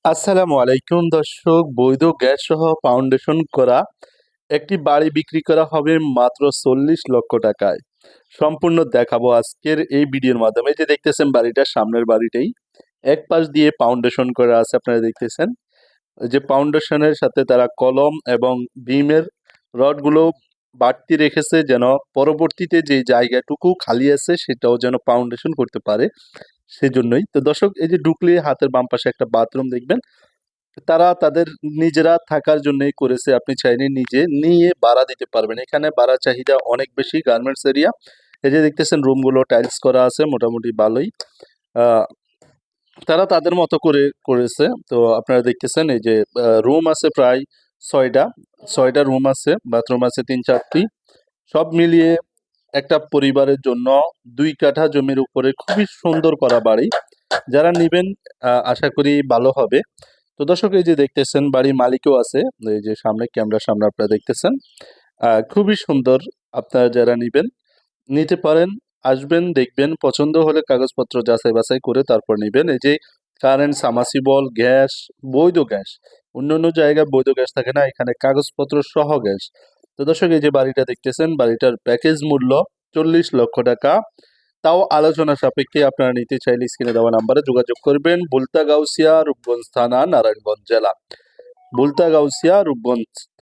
আসসালামু আলাইকুম দর্শক, বৈধ গ্যাস সহ ফাউন্ডেশন করা একটি বাড়ি বিক্রি করা হবে মাত্র 40 লক্ষ টাকায়। সম্পূর্ণ দেখাবো আজকের এই ভিডিওর মাধ্যমে। এই যে দেখতেছেন বাড়িটার সামনের বাড়িটাই এক পাশ দিয়ে ফাউন্ডেশন করা আছে, আপনারা দেখতেছেন। এই যে ফাউন্ডেশনের সাথে তারা কলম এবং বিমের রডগুলো বাড়তি রেখেছে, যেন পরবর্তীতে যে জায়গাটুকু খালি আছে সেটাও যেন ফাউন্ডেশন করতে পারে, সেজন্যই। তো দর্শক, এই যে ঢুকলে হাতের বাম পাশে একটা বাথরুম দেখবেন, তারা তাদের নিজেরা থাকার জন্যই করেছে। আপনি চাইলে নিজে নিয়ে ভাড়া দিতে পারবেন। এখানে ভাড়া চাহিদা অনেক বেশি। Garments area. এই যে দেখতেছেন রুমগুলো টাইলস করা আছে, মোটামুটি ভালোই। আহ, তারা তাদের মতো করে করেছে। তো আপনারা দেখতেছেন এই যে রুম আছে প্রায় ছয়টা ছয়টা রুম আছে, বাথরুম আছে 3-4টি। সব মিলিয়ে একটা পরিবারের জন্য 2 কাঠা জমির উপরে খুবই সুন্দর করা বাড়ি। যারা নিবেন আশা করি ভালো হবে। তো দর্শক, এই যে দেখতেছেন বাড়ির মালিকও আছে, এই যে সামনে ক্যামেরার সামনে আপনারা দেখতেছেন। খুবই সুন্দর। আপনারা যারা নিবেন নিতে পারেন, আসবেন, দেখবেন, পছন্দ হলে কাগজপত্র যাচাই বাছাই করে তারপর নিবেন। এই যে কারেন্ট, সামাসিবল, গ্যাস, বৈধ গ্যাস। অন্য অন্য জায়গায় বৈধ গ্যাস থাকে না, এখানে কাগজপত্র সহ গ্যাস। তো দর্শক, এই যে বাড়িটা দেখতেছেন, বাড়িটার প্যাকেজ মূল্য 40 লক্ষ টাকা। তাও আলোচনা সাপেক্ষে। আপনারা নিতে চাইলে স্ক্রিনে দেওয়া নাম্বারে যোগাযোগ করবেন। বুলতা গাউসিয়া, রূপগঞ্জ থানা, নারায়ণগঞ্জ জেলা। বুলতা গাউসিয়া, রূপগঞ্জ।